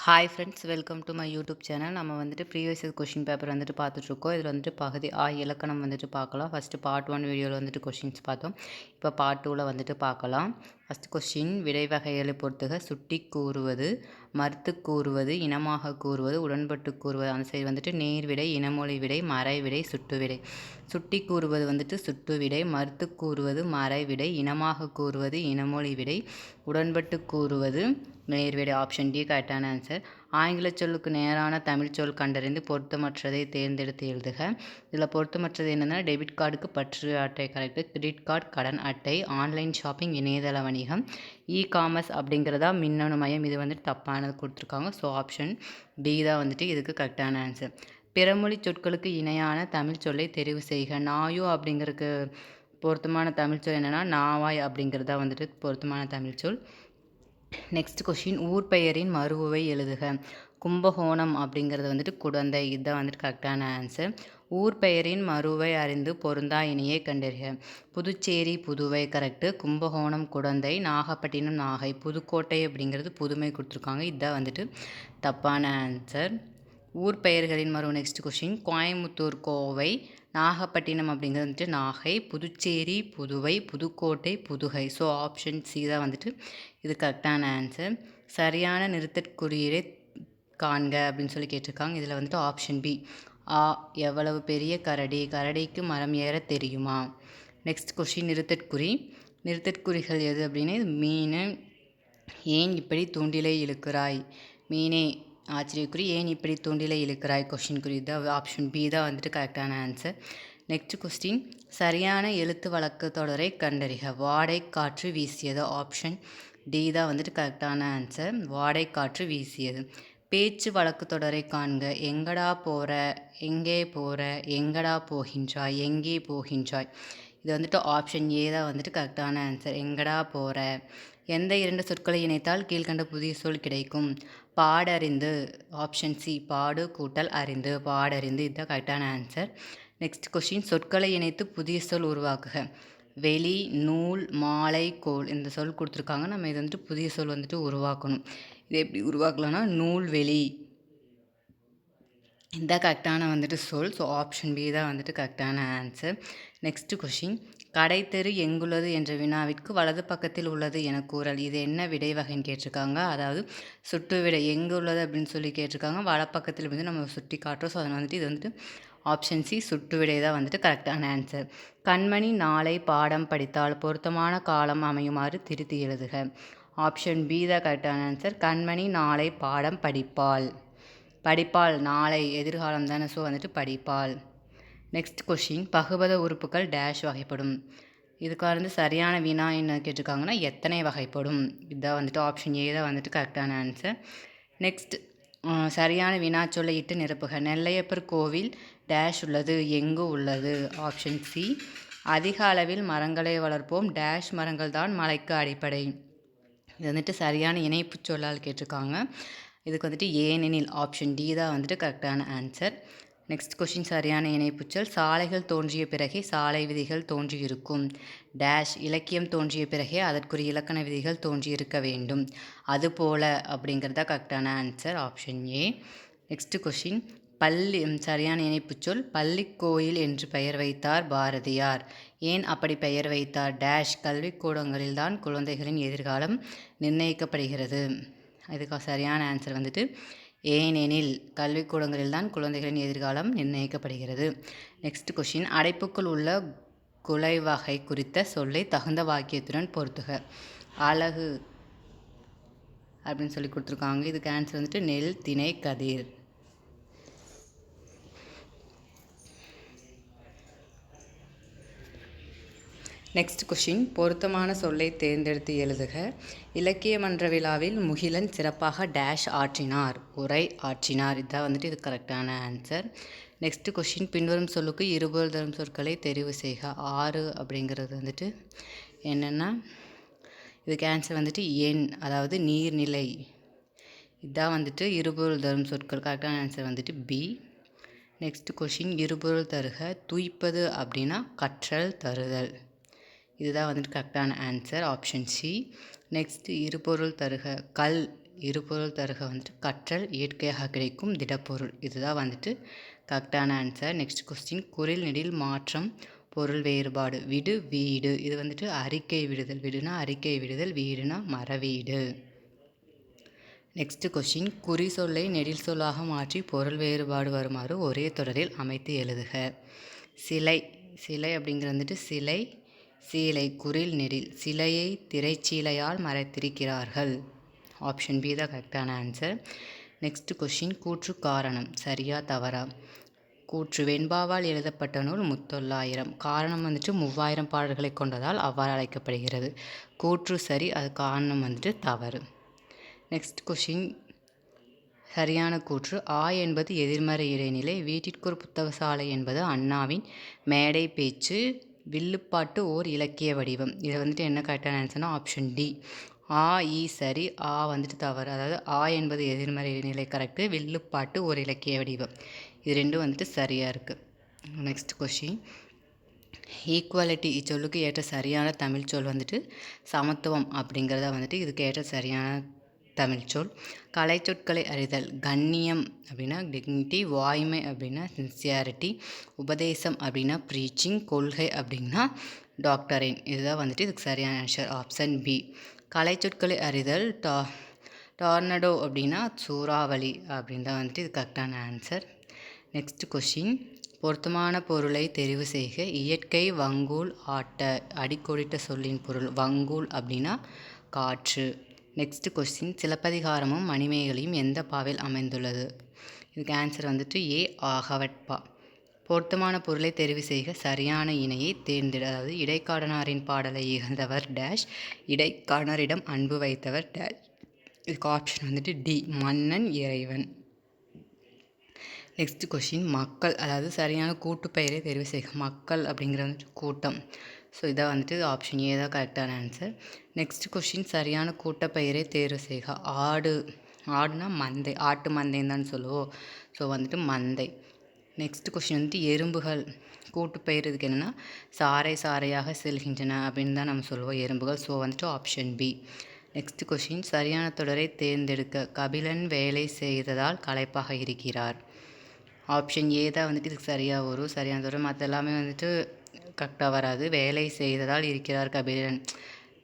Hi friends, welcome to my YouTube channel. நம்ம வந்துட்டு previous question paper வந்துட்டு பார்த்துட்ருக்கோம். இதில் வந்துட்டு பகுதி இலக்கணம் வந்துட்டு பார்க்கலாம். ஃபஸ்ட்டு பார்ட் 1 வீடியோவில் வந்துட்டு கொஷின்ஸ் பார்த்தோம். இப்போ பார்ட் 2ல் வந்துட்டு பார்க்கலாம். ஃபஸ்ட் கொஷின், விடை வகைகளை பொறுத்துக. சுட்டி கூறுவது, மறுத்து கூறுவது, இனமாக கூறுவது, உடன்பட்டு கூறுவது. அந்த சைடு வந்துட்டு நேர் விடை, இனமொழி விடை, மறை விடை, சுட்டு விடை. சுட்டி கூறுவது வந்துட்டு சுட்டு விடை, மறுத்து கூறுவது மறை விடை, இனமாக கூறுவது இனமொழி விடை, உடன்பட்டு கூறுவது நேர் விடை. ஆப்ஷன் டி கரெக்டான ஆன்சர். ஆங்கில சொல்லுக்கு நேரான தமிழ் சொல் கண்டறிந்து பொருத்தமற்றதை தேர்ந்தெடுத்து எழுதுக. இதில் பொருத்தமற்றது என்னென்னா, டெபிட் கார்டுக்கு பற்று அட்டை கரெக்டு, கிரெடிட் கார்டு கடன் அட்டை, ஆன்லைன் ஷாப்பிங் இணையதள வணிகம், காமர்ஸ் அப்படிங்கிறதா மின்னணு மயம். இது வந்துட்டு தப்பானது கொடுத்துருக்காங்க. ஸோ ஆப்ஷன் பி தான் வந்துட்டு இதுக்கு கரெக்டான ஆன்சர். பிறமொழி சொற்களுக்கு இணையான தமிழ் சொல்லை தெரிவு செய்க. நாயோ அப்படிங்கிறதுக்கு பொருத்தமான தமிழ் சொல் என்னென்னா நாவாய் அப்படிங்கிறதா வந்துட்டு பொருத்தமான தமிழ் சொல். நெக்ஸ்ட் கொஷின், ஊர் பெயரின் மறுவை எழுதுக. கும்பகோணம் அப்படிங்கிறது வந்துட்டு குடந்தை. இதுதான் வந்துட்டு கரெக்டான ஆன்சர். ஊர் பெயரின் மறுவை அறிந்து பொருந்தா இணையை கண்டறிக. புதுச்சேரி புதுவை கரெக்டு, கும்பகோணம் குடந்தை, நாகப்பட்டினம் நாகை, புதுக்கோட்டை அப்படிங்கிறது புதுமை கொடுத்துருக்காங்க. இதுதான் வந்துட்டு தப்பான ஆன்சர். ஊர் பெயர்களின் மறு நெக்ஸ்ட் கொஷின், கோயம்புத்தூர் கோவை, நாகப்பட்டினம் அப்படிங்கிறது வந்துட்டு Nagai, Puducherry Puduvai, Pudukkottai Pudugai. So option C தான் வந்துட்டு இது கரெக்டான ஆன்சர். சரியான நிறுத்தற்குறியீடை காண்க அப்படின்னு சொல்லி கேட்டிருக்காங்க. இதில் வந்துட்டு ஆப்ஷன் பி, எவ்வளவு பெரிய கரடி, கரடிக்கு மரம் ஏற தெரியுமா. நெக்ஸ்ட் கொஷின், நிறுத்தற்குறிகள் எது அப்படின்னா மீன். ஏன் இப்படி தூண்டிலை இழுக்கிறாய், மீனே ஆச்சரியக்குறி, ஏன் இப்படி தூண்டிலை இழுக்கிறாய் கொஷின் குறி. தான் ஆப்ஷன் பி தான் வந்துட்டு கரெக்டான ஆன்சர். நெக்ஸ்ட் கொஸ்டின், சரியான எழுத்து வழக்கு தொடரை கண்டறிக. வாடை காற்று வீசியது. ஆப்ஷன் டி தான் வந்துட்டு கரெக்டான ஆன்சர். வாடை காற்று வீசியது. பேச்சு வழக்கு தொடரை காண்க. எங்கடா போகிற, எங்கே போகிற, எங்கடா போகின்றாய், எங்கே போகின்றாய். இது வந்துட்டு ஆப்ஷன் ஏ தான் வந்துட்டு கரெக்டான ஆன்சர். எங்கடா போகிற. எந்த இரண்டு சொற்களை இணைத்தால் கீழ்கண்ட புதிய சொல் கிடைக்கும். பாடறிந்து. ஆப்ஷன் சி, பாடு கூட்டல் அறிந்து, பாடறிந்து. இதுதான் கரெக்டான ஆன்சர். நெக்ஸ்ட் கொஷின், சொற்களை இணைத்து புதிய சொல் உருவாக்குக. வெளி, நூல், மாலை, கோல். இந்த சொல் கொடுத்துருக்காங்க. நம்ம இது வந்துட்டு புதிய சொல் வந்துட்டு உருவாக்கணும். இது எப்படி உருவாக்கலாம்னா நூல்வெளி. இந்த கரெக்டான வந்துட்டு சொல். ஸோ ஆப்ஷன் பி தான் வந்துட்டு கரெக்டான ஆன்சர். நெக்ஸ்ட் கொஷின், கடைத்தெரு எங்குள்ளது என்ற வினாவிற்கு வலது பக்கத்தில் உள்ளது என கூறல். இது என்ன விடை வகைன்னு கேட்டிருக்காங்க. அதாவது சுட்டு விடை. எங்கே உள்ளது அப்படின்னு சொல்லி கேட்டிருக்காங்க. வலப்பக்கத்தில் வந்து நம்ம சுட்டி காட்டுறோம். ஸோ அதனால் வந்துட்டு இது வந்துட்டு ஆப்ஷன் சி, சுட்டு விடை தான் வந்துட்டு கரெக்டான ஆன்சர். கண்மணி நாளை பாடம் படித்தால் பொருத்தமான காலம் அமையுமாறு திருத்தி எழுதுக. ஆப்ஷன் பி தான் கரெக்டான ஆன்சர். கண்மணி நாளை பாடம் படிப்பாள். படிப்பாள் நாளை எதிர்காலம் தானே, ஸோ வந்துட்டு படிப்பாள். நெக்ஸ்ட் கொஷின், பகுபத உறுப்புகள் டேஷ் வகைப்படும். இதுக்காக வந்து சரியான வினா என்ன கேட்டிருக்காங்கன்னா எத்தனை வகைப்படும். இதுதான் வந்துட்டு ஆப்ஷன் ஏ தான் வந்துட்டு கரெக்டான ஆன்சர். நெக்ஸ்ட், சரியான வினா சொல்லை இட்டு நிரப்புக. நெல்லையப்பர் கோவில் டேஷ் உள்ளது, எங்கு உள்ளது. ஆப்ஷன் சி, அதிக அளவில் மரங்களை வளர்ப்போம், டேஷ் மரங்கள் தான் மலைக்கு அடிப்படை. இது வந்துட்டு சரியான இணைப்பு சொல்லால் கேட்டிருக்காங்க. இதுக்கு வந்துட்டு ஏனெனில். ஆப்ஷன் டி தான் வந்துட்டு கரெக்டான ஆன்சர். நெக்ஸ்ட் கொஷின், சரியான இணைப்புச்சொல். சாலைகள் தோன்றிய பிறகே சாலை விதிகள் தோன்றியிருக்கும். டேஷ் இலக்கியம் தோன்றிய பிறகே அதற்குரிய இலக்கண விதிகள் தோன்றியிருக்க வேண்டும். அதுபோல அப்படிங்கிறதா கரெக்டான answer. Option A. Next question, சரியான இணைப்புச்சொல். பள்ளிக்கோயில் என்று பெயர் வைத்தார் பாரதியார். ஏன் அப்படி பெயர் வைத்தார். டேஷ் கல்விக்கூடங்களில் தான் குழந்தைகளின் எதிர்காலம் நிர்ணயிக்கப்படுகிறது. இதுக்கு சரியான ஆன்சர் வந்துட்டு ஏனெனில் கல்விக்கூடங்களில் தான் குழந்தைகளின் எதிர்காலம் நிர்ணயிக்கப்படுகிறது. நெக்ஸ்ட் கொஷின், அடைப்புக்குள் உள்ள குலை வகை குறித்த சொல்லை தகுந்த வாக்கியத்துடன் பொருத்துக. அழகு அப்படின்னு சொல்லி கொடுத்துருக்காங்க. இதுக்கு ஆன்சர் வந்துட்டு நெல், திணை, கதிர். நெக்ஸ்ட் கொஷின், பொருத்தமான சொல்லை தேர்ந்தெடுத்து எழுதுக. இலக்கிய மன்ற விழாவில் முகிலன் சிறப்பாக டேஷ் ஆற்றினார், உரை ஆற்றினார். இதுதான் வந்துட்டு இது கரெக்டான ஆன்சர். நெக்ஸ்ட் கொஷின், பின்வரும் சொல்லுக்கு இருபொருள் தரும் சொற்களை தெரிவு செய்க. ஆறு அப்படிங்கிறது வந்துட்டு என்னென்னா இதுக்கு ஆன்சர் வந்துட்டு எண், அதாவது நீர்நிலை. இதுதான் வந்துட்டு இருபொருள் தரும் சொற்கள். கரெக்டான ஆன்சர் வந்துட்டு பி. நெக்ஸ்ட் கொஷின், இருபொருள் தருக. துய்ப்பது அப்படின்னா கற்றல் தருதல். இதுதான் வந்துட்டு கரெக்டான ஆன்சர். Option C. நெக்ஸ்ட், இருபொருள் தருக. கல் இருபொருள் தருக வந்துட்டு கற்றல் இயற்கையாக கிடைக்கும் திடப்பொருள். இதுதான் வந்துட்டு கரெக்டான ஆன்சர். நெக்ஸ்ட் கொஸ்டின் குறில் நெடில் மாற்றம் பொருள் வேறுபாடு. விடு வீடு. இது வந்துட்டு அறிக்கை விடுதல். விடுனா அறிக்கை விடுதல், வீடுனா மரவீடு. நெக்ஸ்ட் கொஸ்டின் குறி சொல்லை நெடில் சொல்லாக மாற்றி பொருள் வேறுபாடு வருமாறு ஒரே தொடரில் அமைத்து எழுதுக. சிலை. சிலை அப்படிங்கிறது வந்துட்டு சிலை சீலை குறில் நெடில். சிலையை திரைச்சீலையால் மறைத்திருக்கிறார்கள். ஆப்ஷன் பி தான் கரெக்டான ஆன்சர். நெக்ஸ்ட் கொஸ்டின் கூற்று காரணம் சரியா தவறா. கூற்று வெண்பாவால் எழுதப்பட்ட நூல் முத்தொள்ளாயிரம். காரணம் வந்துட்டு 3000 பாடல்களை கொண்டதால் அவ்வாறு அழைக்கப்படுகிறது. கூற்று சரி, அது காரணம் வந்துட்டு தவறு. நெக்ஸ்ட் கொஷின் சரியான கூற்று. ஆ என்பது எதிர்மறை இடைநிலை. வீட்டிற்கு ஒரு புத்தகசாலை என்பது அண்ணாவின் மேடை பேச்சு. வில்லுப்பாட்டு ஓர் இலக்கிய வடிவம். இதை வந்துட்டு என்ன கரெக்டான ஆன்சர்னா ஆப்ஷன் டி. ஆ ஈ சரி, ஆ வந்துட்டு தவறு. அதாவது ஆ என்பது எதிர்மறை இடைநிலை கரெக்டு, வில்லுப்பாட்டு ஒரு இலக்கிய வடிவம். இது ரெண்டும் வந்துட்டு சரியாக இருக்குது. நெக்ஸ்ட் கொஷின் ஈக்குவாலிட்டி இச்சொல்லுக்கு ஏற்ற சரியான தமிழ் சொல் வந்துட்டு சமத்துவம் அப்படிங்கிறத வந்துட்டு இதுக்கு ஏற்ற சரியான தமிழ் சொல். கலை சொற்களை அறிதல். கண்ணியம் அப்படின்னா டிக்னிட்டி, வாய்மை அப்படின்னா சின்சியாரிட்டி, உபதேசம் அப்படின்னா ப்ரீச்சிங், கொள்கை அப்படின்னா டாக்டரின். இதுதான் வந்துட்டு இதுக்கு சரியான ஆன்சர் ஆப்ஷன் பி. கலை சொற்களை அறிதல். டார்னடோ அப்படின்னா சூறாவளி அப்படின்னு தான் வந்துட்டு இது கரெக்டான ஆன்சர். நெக்ஸ்ட் கொஷின் பொருத்தமான பொருளை தெரிவு செய்க. இயற்கை வங்கூல் ஆட்ட. அடிக்கோடிட்ட சொல்லின் பொருள் வங்கூல் அப்படின்னா காற்று. நெக்ஸ்ட் கொஸ்டின் சிலப்பதிகாரமும் மணிமேகலையும் எந்த பாவில் அமைந்துள்ளது. இதுக்கு ஆன்சர் வந்துட்டு ஏ ஆகவட்பா. பொருத்தமான பொருளை தெரிவு செய்க. சரியான இணையை தேர்ந்தெடு. அதாவது இடைக்காடனாரின் பாடலை இகழ்ந்தவர் டேஷ், இடைக்காடனரிடம் அன்பு வைத்தவர் டேஷ். இதுக்கு ஆப்ஷன் வந்துட்டு டி மன்னன் இறைவன். நெக்ஸ்ட் கொஷின் மக்கள், அதாவது சரியான கூட்டுப்பெயரை தெரிவு செய்க. மக்கள் அப்படிங்கிற வந்துட்டு கூட்டம். ஸோ இதை வந்துட்டு ஆப்ஷன் ஏ தான் கரெக்டான ஆன்சர். நெக்ஸ்ட் கொஷின் சரியான கூட்டப்பெயரை தேர்வு செய்க. ஆடு. ஆடுனா மந்தை, ஆட்டு மந்தைன்னு தான் சொல்லுவோம். ஸோ வந்துட்டு மந்தை. நெக்ஸ்ட் கொஷின் வந்துட்டு எறும்புகள். கூட்டுப்பெயர் இதுக்கு என்னென்னா சாறை சாறையாக செல்கின்றன அப்படின்னு தான் நம்ம சொல்லுவோம் எறும்புகள். ஸோ வந்துட்டு ஆப்ஷன் பி. நெக்ஸ்ட் கொஷின் சரியான தொடரை தேர்ந்தெடுக்க. கபிலன் வேலை செய்ததால் களைப்பாக இருக்கிறார். ஆப்ஷன் ஏ தான் வந்துட்டு இதுக்கு சரியாக வரும். சரியான தொடர். மற்ற எல்லாமே வந்துட்டு கரெக்டாக வராது. வேலை செய்ததால் இருக்கிறார் கபிலன்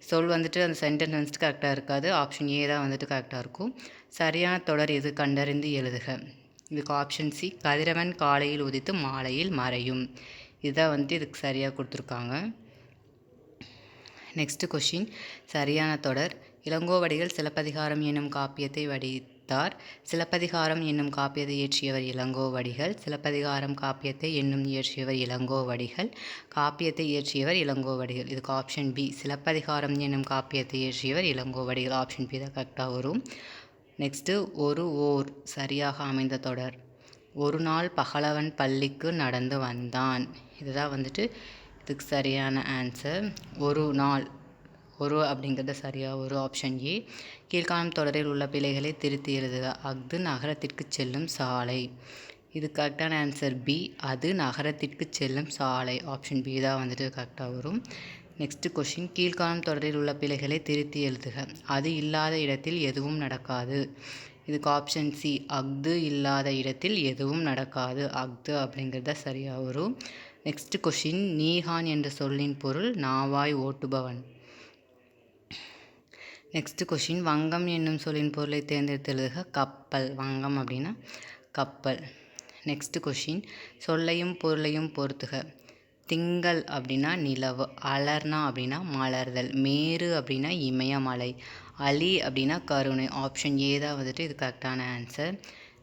சொல் வந்துட்டு அந்த சென்டென்ஸ் வந்துட்டு கரெக்டாக இருக்காது. ஆப்ஷன் ஏ தான் வந்துட்டு கரெக்டாக இருக்கும். சரியான தொடர் எது கண்டறிந்து எழுதுக. இதுக்கு ஆப்ஷன் சி கதிரவன் காலையில் உதித்து மாலையில் மறையும். இதுதான் வந்துட்டு இதுக்கு சரியாக கொடுத்துருக்காங்க. நெக்ஸ்ட் கொஷின் சரியான தொடர். இளங்கோவடிகள் சிலப்பதிகாரம் என்னும் காப்பியத்தை வடித்தார். சிலப்பதிகாரம் என்னும் காப்பியத்தை இயற்றியவர் இளங்கோவடிகள். சிலப்பதிகாரம் காப்பியத்தை என்னும் இயற்றியவர் இளங்கோவடிகள். காப்பியத்தை இயற்றியவர் இளங்கோவடிகள். இதுக்கு ஆப்ஷன் பி சிலப்பதிகாரம் என்னும் காப்பியத்தை இயற்றியவர் இளங்கோவடிகள். ஆப்ஷன் பி தான் கரெக்டாக வரும். நெக்ஸ்ட்டு ஒரு ஓர் சரியாக அமைந்த தொடர். ஒரு நாள் பகலவன் பள்ளிக்கு நடந்து வந்தான். இதுதான் வந்துட்டு இதுக்கு சரியான ஆன்சர். ஒரு நாள், ஒரு அப்படிங்கிறது சரியாக ஒரு ஆப்ஷன் ஏ. கீழ்காணும் தொடரில் உள்ள பிழைகளை திருத்தி எழுதுக. அஃது நகரத்திற்கு செல்லும் சாலை. இது கரெக்டான ஆன்சர் பி. அது நகரத்திற்கு செல்லும் சாலை. ஆப்ஷன் பி தான் வந்துட்டு கரெக்டாக வரும். நெக்ஸ்ட் கொஷின் கீழ்காணும் தொடரில் உள்ள பிழைகளை திருத்தி எழுதுக. அது இல்லாத இடத்தில் எதுவும் நடக்காது. இதுக்கு ஆப்ஷன் சி அஃது இல்லாத இடத்தில் எதுவும் நடக்காது. அஃது அப்படிங்கிறத சரியாக வரும். நெக்ஸ்ட் கொஷின் நீகான் என்ற சொல்லின் பொருள் நாவாய் ஓட்டுபவன். நெக்ஸ்ட் கொஷின் வங்கம் என்னும் சொல்லின் பொருளை தேர்ந்தெடுத்து எழுதுக. கப்பல். வங்கம் அப்படின்னா கப்பல். நெக்ஸ்ட் கொஷின் சொல்லையும் பொருளையும் பொறுத்துக. திங்கள் அப்படின்னா நிலவு. அலர்னா அப்படின்னா மலர்தல். மேரு அப்படின்னா இமயமலை. அலி அப்படின்னா கருணை. ஆப்ஷன் ஏ தான் வந்துட்டு இது கரெக்டான ஆன்சர்.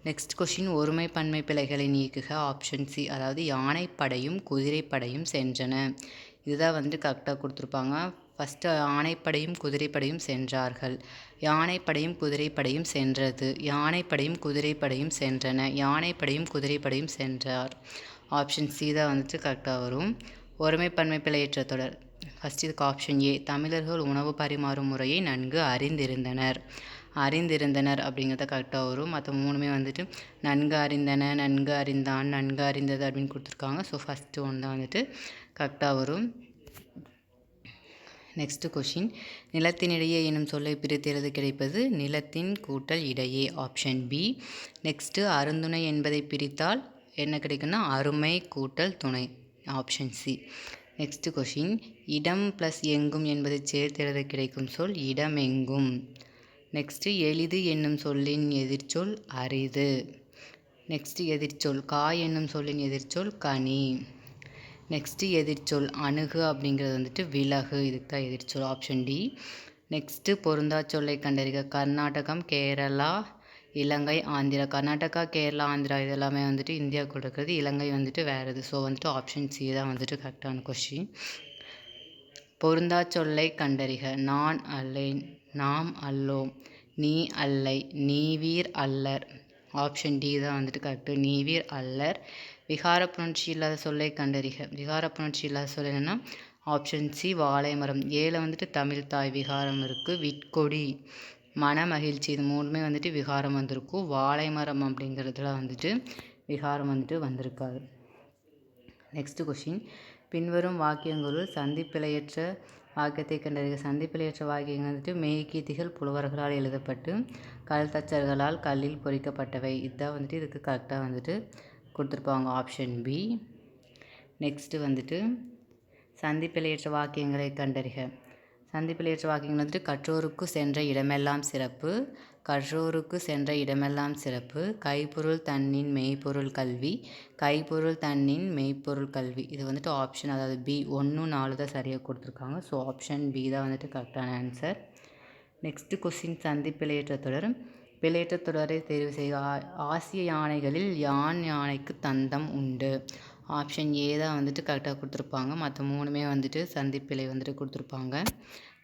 நெக்ஸ்ட் கொஷின் ஒருமை பன்மை பிழைகளை நீக்குக. ஆப்ஷன் சி அதாவது யானைப்படையும் குதிரைப்படையும் சென்றன. இதுதான் வந்துட்டு கரெக்டாக கொடுத்துருப்பாங்க. ஃபஸ்ட்டு யானைப்படையும் குதிரைப்படையும் சென்றார்கள். யானைப்படையும் குதிரைப்படையும் சென்றது. யானைப்படையும் குதிரைப்படையும் சென்றன. யானைப்படையும் குதிரைப்படையும் சென்றார். ஆப்ஷன் சி தான் வந்துட்டு கரெக்டாக வரும். ஒருமை பன்மை பிழையற்ற தொடர். ஃபஸ்ட் இதுக்கு ஆப்ஷன் ஏ தமிழர்கள் உணவு பரிமாறும் முறையை நன்கு அறிந்திருந்தனர். அறிந்திருந்தனர் அப்படிங்கிறத கரெக்டாக வரும். மற்ற மூணுமே வந்துட்டு நன்கு அறிந்தன, நன்கு அறிந்தான், நன்கு அறிந்தது அப்படின்னு கொடுத்துருக்காங்க. ஸோ ஃபஸ்ட்டு ஒன்று தான் வந்துட்டு கரெக்டாக வரும். நெக்ஸ்ட்டு கொஷின், நிலத்தினிடையே எனும் சொல்லை பிரித்து எழுத கிடைப்பது நிலத்தின் கூட்டல் இடையே, ஆப்ஷன் பி. நெக்ஸ்ட்டு அருந்துணை என்பதை பிரித்தால் என்ன கிடைக்குன்னா அருமை கூட்டல் துணை, ஆப்ஷன் சி. நெக்ஸ்ட்டு கொஷின், இடம் ப்ளஸ் எங்கும் என்பதை சேர்த்து எழுத கிடைக்கும் சொல் இடமெங்கும். நெக்ஸ்ட்டு எளிது என்னும் சொல்லின் எதிர்ச்சொல் அரிது. நெக்ஸ்ட்டு எதிர்ச்சொல் காய் என்னும் சொல்லின் எதிர்ச்சொல் கனி. நெக்ஸ்ட்டு எதிர்ச்சொல் அணுகு அப்படிங்கிறது வந்துட்டு விலகு, இதுக்கு தான் எதிர்ச்சொல், ஆப்ஷன் டி. நெக்ஸ்ட்டு பொருந்தா சொல்லை கண்டறிக. கர்நாடகம், கேரளா, இலங்கை, ஆந்திரா. கர்நாடகா, கேரளா, ஆந்திரா இது எல்லாமே வந்துட்டு இந்தியாவுக்குள்ள இருக்கிறது, இலங்கை வந்துட்டு வேறு இது. ஸோ வந்துட்டு ஆப்ஷன் சி தான் வந்துட்டு கரெக்டான கொஷின். பொருந்தா சொல்லை கண்டறிக. நான் அல்லேன், நாம் அல்லோம், நீ அல்லை, நீவீர் அல்லர், ஆப்ஷன் டி தான் வந்துட்டு கரெக்டு, நீவீர் அல்லர். விகார புணர்ச்சி இல்லாத சொல்லை கண்டறிக. விகார புணர்ச்சி இல்லாத சொல் என்னென்னா ஆப்ஷன் சி வாழை மரம். ஏல வந்துட்டு தமிழ் தாய் விகாரம் இருக்குது, விட்கொடி, மன மகிழ்ச்சி, இது மூணுமே வந்துட்டு விகாரம் வந்திருக்கும். வாழை மரம் அப்படிங்கிறதுல வந்துட்டு விகாரம் வந்துட்டு வந்திருக்காது. நெக்ஸ்ட்டு கொஷின், பின்வரும் வாக்கியங்களுள் சந்திப்பிழையற்ற வாக்கியத்தை கண்டறிக. சந்திப்பிழையற்ற வாக்கியங்கள் வந்துட்டு மெய்கீர்த்திகள் புலவர்களால் எழுதப்பட்டு கல்தச்சர்களால் கல்லில் பொறிக்கப்பட்டவை, இதுதான் வந்துட்டு இதுக்கு கரெக்டாக வந்துட்டு கொடுத்துருப்பாங்க, ஆப்ஷன் பி. நெக்ஸ்ட்டு வந்துட்டு சந்திப்பிழையற்ற வாக்கியங்களை கண்டறிக. சந்திப்பிழையற்ற வாக்கியங்கள் வந்துட்டு கற்றோருக்கு சென்ற இடமெல்லாம் சிறப்பு, கற்றோருக்கு சென்ற இடமெல்லாம் சிறப்பு, கைப்பொருள் தன்னின் மெய்ப்பொருள் கல்வி, கைப்பொருள் தன்னின் மெய்ப்பொருள் கல்வி, இது வந்துட்டு ஆப்ஷன் அதாவது பி 1, 4 தான் சரியாக கொடுத்துருக்காங்க. ஸோ ஆப்ஷன் பி தான் வந்துட்டு கரெக்டான ஆன்சர். நெக்ஸ்ட்டு கொஸ்டின், சந்திப்பிழையற்ற தொடர். பிழையற்ற தொடரை தேர்வு செய்க. ஆசிய யானைகளில் யானைக்கு தந்தம் உண்டு, ஆப்ஷன் ஏ தான் வந்துட்டு கரெக்டாக கொடுத்துருப்பாங்க. மற்ற மூணுமே வந்துட்டு சந்திப்பிழை வந்துட்டு கொடுத்துருப்பாங்க.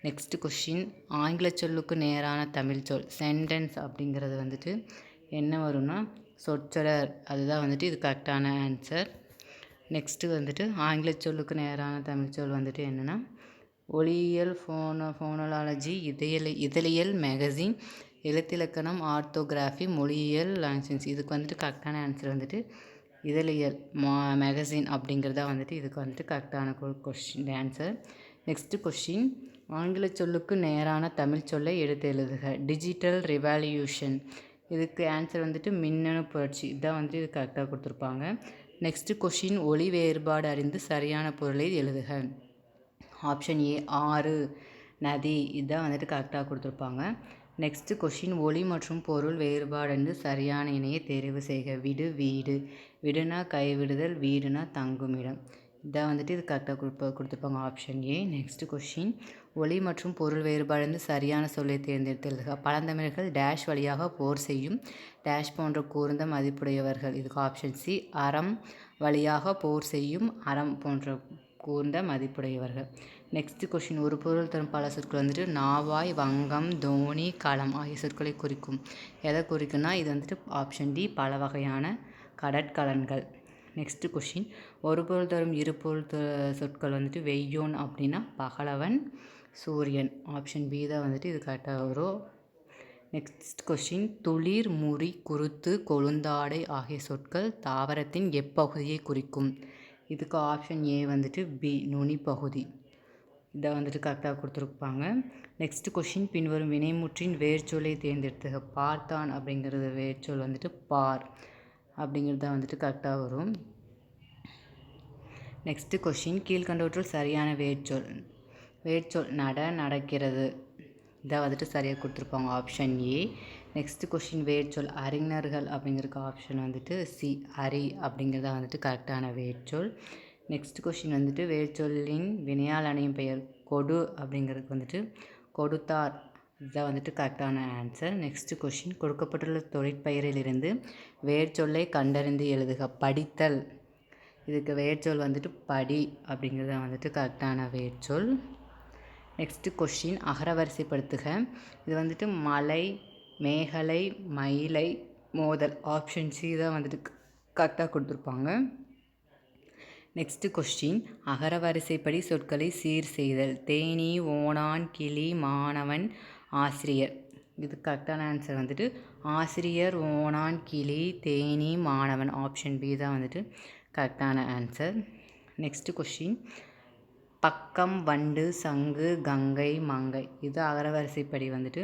நெக்ஸ்ட் கொஷின், ஆங்கில சொல்லுக்கு நேரான தமிழ் சொல் சென்டென்ஸ் அப்படிங்கிறது வந்துட்டு என்ன வரும்னா சொற்றொடர், அதுதான் வந்துட்டு இது கரெக்டான ஆன்சர். நெக்ஸ்ட்டு வந்துட்டு ஆங்கில சொல்லுக்கு நேரான தமிழ் சொல் வந்துட்டு என்னென்னா ஒளியியல், ஃபோனோலாஜி, இதழியல், மேகசின், எழுத்திலக்கணம், ஆர்த்தோகிராஃபி, மொழியியல், லாங்குவேஜ், இதுக்கு வந்துட்டு கரெக்டான ஆன்சர் வந்துட்டு இதழியல், மேகசின் அப்படிங்கிறதா வந்துட்டு இதுக்கு வந்துட்டு கரெக்டான கொஷின் ஆன்சர். நெக்ஸ்ட்டு கொஷின், ஆங்கில சொல்லுக்கு நேரான தமிழ் சொல்லை எடுத்து எழுதுக. டிஜிட்டல் ரிவால்யூஷன், இதுக்கு ஆன்சர் வந்துட்டு மின்னணு புரட்சி, இதுதான் வந்துட்டு இது கரெக்டாக கொடுத்துருப்பாங்க. நெக்ஸ்ட்டு கொஷின், ஒளி வேறுபாடு அறிந்து சரியான பொருளை எழுதுக. ஆப்ஷன் ஏ ஆறு, நதி, இதுதான் வந்துட்டு கரெக்டாக கொடுத்துருப்பாங்க. நெக்ஸ்ட்டு கொஷின், ஒளி மற்றும் பொருள் வேறுபாடு சரியான இணையை தேர்வு செய்க. விடு, வீடு, விடுனா கைவிடுதல், வீடுனா தங்குமிடம், இதான் வந்துட்டு இது கரெக்டாக கொடுத்துருப்பாங்க, ஆப்ஷன் ஏ. நெக்ஸ்ட்டு கொஷின், ஒளி மற்றும் பொருள் வேறுபாடு சரியான சொல்லை தேர்ந்தெடுத்து எழுதுக. பழந்தமிழர்கள் டேஷ் வழியாக போர் செய்யும் டேஷ் போன்ற கூர்ந்த மதிப்புடையவர்கள், இதுக்கு ஆப்ஷன் சி அறம் வழியாக போர் செய்யும் அறம் போன்ற கூர்ந்த மதிப்புடையவர்கள். நெக்ஸ்ட் கொஷின், ஒரு பொருள் தரும் பல சொற்கள் வந்துட்டு நாவாய், வங்கம், தோணி, களம் ஆகிய சொற்களை குறிக்கும். எதை குறிக்கும்னா இது வந்துட்டு ஆப்ஷன் டி பல வகையான கடற்கலன்கள். நெக்ஸ்ட் கொஷின், ஒரு பொருள் தரும் இரு பொருள் சொற்கள் வந்துட்டு வெய்யோன் அப்படின்னா பகலவன், சூரியன், ஆப்ஷன் பி தான் வந்துட்டு இது கரெக்டாக வரும். நெக்ஸ்ட் கொஷின், துளிர், முறி, குருத்து, கொழுந்தாடை ஆகிய சொற்கள் தாவரத்தின் எப்பகுதியை குறிக்கும். இதுக்கு ஆப்ஷன் ஏ வந்துட்டு பி நுனி பகுதி, இதை வந்துட்டு கரெக்டாக கொடுத்துருப்பாங்க. நெக்ஸ்ட் கொஷின், பின்வரும் வினைமுற்றின் வேர்ச்சொல்லை தேர்ந்தெடுத்துக. பார்த்தான் அப்படிங்கிறது வேர்ச்சொல் வந்துட்டு பார் அப்படிங்கிறது தான் வந்துட்டு கரெக்டாக வரும். நெக்ஸ்ட் கொஷின், கீழ்கண்டவற்றுள் சரியான வேர்ச்சொல் நட, நடக்கிறது, இதை வந்துட்டு சரியாக கொடுத்துருப்பாங்க, ஆப்ஷன் ஏ. நெக்ஸ்ட் கொஷின், வேர்ச்சொல் அறிஞர்கள் அப்படிங்கிறதுக்கு ஆப்ஷன் வந்துட்டு சி அரி அப்படிங்கிறத வந்துட்டு கரெக்டான வேர்ச்சொல். நெக்ஸ்ட் கொஷின் வந்துட்டு வேர்ச்சொல்லின் வினையால் அணையும் பெயர் கொடு அப்படிங்கிறதுக்கு வந்துட்டு கொடுத்தார், இதுதான் வந்துட்டு கரெக்டான ஆன்சர். நெக்ஸ்ட் கொஷின், கொடுக்கப்பட்டுள்ள தொழிற்பெயரிலிருந்து வேர்ச்சொல்லை கண்டறிந்து எழுதுக. படித்தல், இதுக்கு வேர்ச்சொல் வந்துட்டு படி அப்படிங்கிறது வந்துட்டு கரெக்டான வேர்ச்சொல். நெக்ஸ்ட் கொஷின், அகரவரிசைப்படுத்துக. இது வந்துட்டு மலை, மேகலை, மயிலை, மோதல், ஆப்ஷன் சி தான் வந்துட்டு கரெக்டாக கொடுத்துருப்பாங்க. நெக்ஸ்ட் கொஸ்டின், அகரவரிசைப்படி சொற்களை சீர் செய்தல். தேனி, ஓணான், கிளி, மாணவன், ஆசிரியர், இது கரெக்டான ஆன்சர் வந்துட்டு ஆசிரியர், ஓணான், கிளி, தேனி, மாணவன், ஆப்ஷன் பி தான் வந்துட்டு கரெக்டான ஆன்சர். நெக்ஸ்ட் கொஸ்டின், பக்கம் வண்டு சங்கு கங்கை மங்கை. இது அகரவரிசைப்படி வந்துட்டு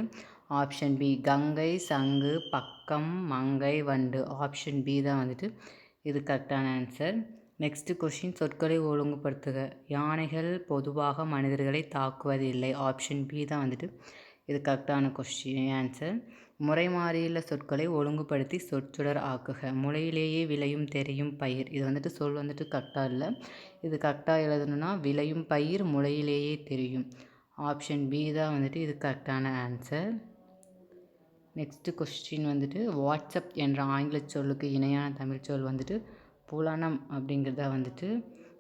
ஆப்ஷன் பி. கங்கை சங்கு பக்கம் மங்கை வண்டு. ஆப்ஷன் பி தான் வந்துட்டு இது கரெக்டான ஆன்சர். நெக்ஸ்ட் கொஷின் சொற்களை ஒழுங்குபடுத்துக. யானைகள் பொதுவாக மனிதர்களை தாக்குவதில்லை. ஆப்ஷன் பி தான் வந்துட்டு இது கரெக்டான ஆன்சர். முறைமாறியுள்ள சொற்களை ஒழுங்குபடுத்தி சொற்றொடர் ஆக்குக. முளையிலேயே விளையும் தெரியும் பயிர். இது வந்துட்டு சொல் வந்துட்டு கரெக்டாக இல்லை. இது கரெக்டாக எழுதணும்னா விளையும் பயிர் முளையிலேயே தெரியும். ஆப்ஷன் பி தான் வந்துட்டு இது கரெக்டான ஆன்சர். நெக்ஸ்ட்டு கொஸ்டின் வந்துட்டு வாட்ஸ்அப் என்ற ஆங்கில சொல்லுக்கு இணையான தமிழ் சொல் வந்துட்டு புலனம் அப்படிங்கிறத வந்துட்டு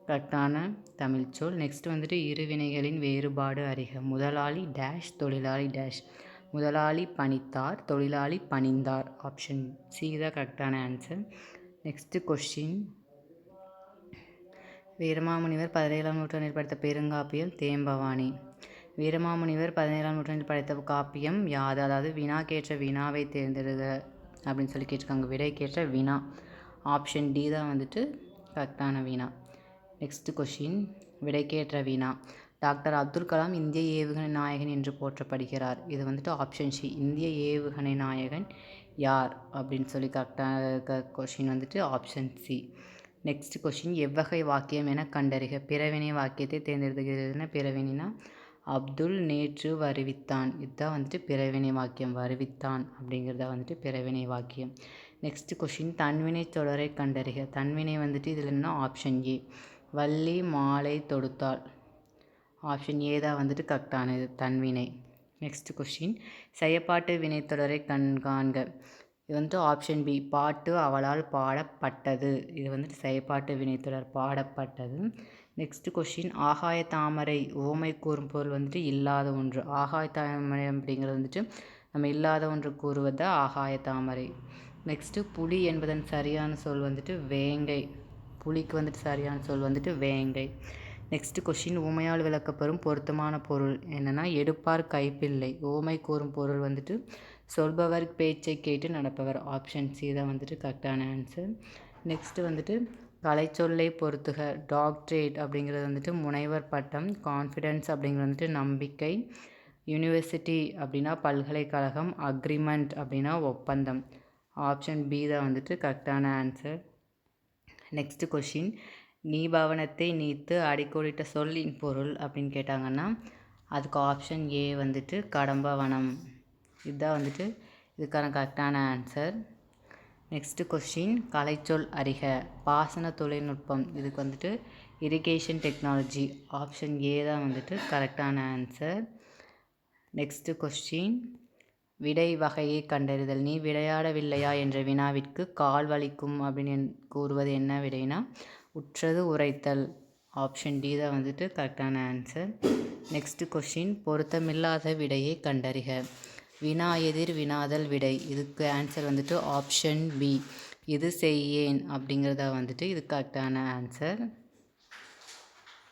கரெக்டான தமிழ் சொல். நெக்ஸ்ட் வந்துட்டு இருவினைகளின் வேறுபாடு அறிக. முதலாளி டேஷ் தொழிலாளி டேஷ். முதலாளி பணித்தார், தொழிலாளி பணிந்தார். ஆப்ஷன் சி தான் கரெக்டான ஆன்சர். நெக்ஸ்ட்டு கொஸ்டின் வீரமாமுனிவர் 17ஆம் நூற்றாண்டில் படைத்த பெருங்காப்பியம் தேம்பவாணி. வீரமாமுனிவர் 17ஆம் நூற்றாண்டில் படைத்த காப்பியம் யாது? அதாவது வினாக்கேற்ற வினாவை தேர்ந்தெடுக அப்படின்னு சொல்லி கேட்டிருக்காங்க. விடைக்கேற்ற வினா. ஆப்ஷன் டி தான் வந்துட்டு கரெக்டான வினா. நெக்ஸ்ட் கொஷின் விடைக்கேற்ற வினா. டாக்டர் அப்துல் கலாம் இந்திய ஏவுகணை நாயகன் என்று போற்றப்படுகிறார். இது வந்துட்டு ஆப்ஷன் சி. இந்திய ஏவுகணை நாயகன் யார் அப்படின்னு சொல்லி கரெக்டான கொஷின் வந்துட்டு ஆப்ஷன் சி. நெக்ஸ்ட் கொஷின் எவ்வகை வாக்கியம் என கண்டறிக. பிறவினை வாக்கியத்தை தேர்ந்தெடுக்கிறதுனா பிறவினா அப்துல் நேற்று வருவித்தான். இதுதான் வந்துட்டு பிறவினை வாக்கியம். வருவித்தான் அப்படிங்கிறத வந்துட்டு பிறவினை வாக்கியம். நெக்ஸ்ட் கொஷின் தன்வினை தொடரை கண்டறிக. தன்வினை வந்துட்டு இதில் என்ன? Option A. வள்ளி மாலை தொடுத்தாள். ஆப்ஷன் ஏ தான் வந்துட்டு கரெக்டானது தன்வினை. நெக்ஸ்ட் கொஷின் செயப்பாட்டு வினைத்தொடரை காண்க. இது வந்துட்டு ஆப்ஷன் பி. பாட்டு அவளால் பாடப்பட்டது. இது வந்துட்டு செயப்பாட்டு வினைத்தொடர் பாடப்பட்டது. நெக்ஸ்ட் கொஷின் ஆகாய தாமரை உவமை கூறும் பொருள் வந்துட்டு இல்லாத ஒன்று. ஆகாய தாமரை அப்படிங்கிறது வந்துட்டு நம்ம இல்லாத ஒன்று கூறுவது ஆகாய தாமரை. நெக்ஸ்ட்டு புலி என்பதன் சரியான சொல் வந்துட்டு வேங்கை. புலிக்கு வந்துட்டு சரியான சொல் வந்துட்டு வேங்கை. நெக்ஸ்ட் கொஷின் ஊமையால் விளக்கப்பெறும் பொருத்தமான பொருள் என்னென்னா எடுப்பார் கைப்பிள்ளை. ஊமை கூறும் பொருள் வந்துட்டு சொல்பவர் பேச்சை கேட்டு நடப்பவர். ஆப்ஷன் சி தான் வந்துட்டு கரெக்டான ஆன்சர். நெக்ஸ்ட்டு வந்துட்டு கலைச்சொல்லை பொறுத்துக. டாக்டரேட் அப்படிங்கிறது வந்துட்டு முனைவர் பட்டம். கான்ஃபிடென்ஸ் அப்படிங்கிறது வந்துட்டு நம்பிக்கை. யூனிவர்சிட்டி அப்படின்னா பல்கலைக்கழகம். அக்ரிமெண்ட் அப்படின்னா ஒப்பந்தம். ஆப்ஷன் பி தான் வந்துட்டு கரெக்டான ஆன்சர். நெக்ஸ்ட் கொஷின் நீ பவனத்தை நீத்து அடிக்கோடிட்ட சொல்லின் பொருள் அப்படின்னு கேட்டாங்கன்னா அதுக்கு ஆப்ஷன் ஏ வந்துட்டு கடம்பவனம். இதுதான் வந்துட்டு இதுக்கான கரெக்டான ஆன்சர். நெக்ஸ்ட் கொஸ்டின் கலைச்சொல் அறிக. பாசன தொழில்நுட்பம். இதுக்கு வந்துட்டு இரிகேஷன் டெக்னாலஜி. ஆப்ஷன் ஏ தான் வந்துட்டு கரெக்டான ஆன்சர். நெக்ஸ்ட் கொஸ்டின் விடை வகையை கண்டறிதல். நீ விளையாடவில்லையா என்ற வினாவிற்கு கால் வலிக்கும் அப்படின்னு கூறுவது என்ன விடைனா உற்றது உரைத்தல். ஆப்ஷன் டி தான் வந்துட்டு கரெக்டான ஆன்சர். நெக்ஸ்ட் கொஸ்டின் பொருத்தமில்லாத விடையை கண்டறிக. வினா எதிர் வினாதல் விடை. இதுக்கு ஆன்சர் வந்துட்டு ஆப்ஷன் பி. இது செய்யேன் அப்படிங்கிறத வந்துட்டு இது கரெக்டான ஆன்சர்.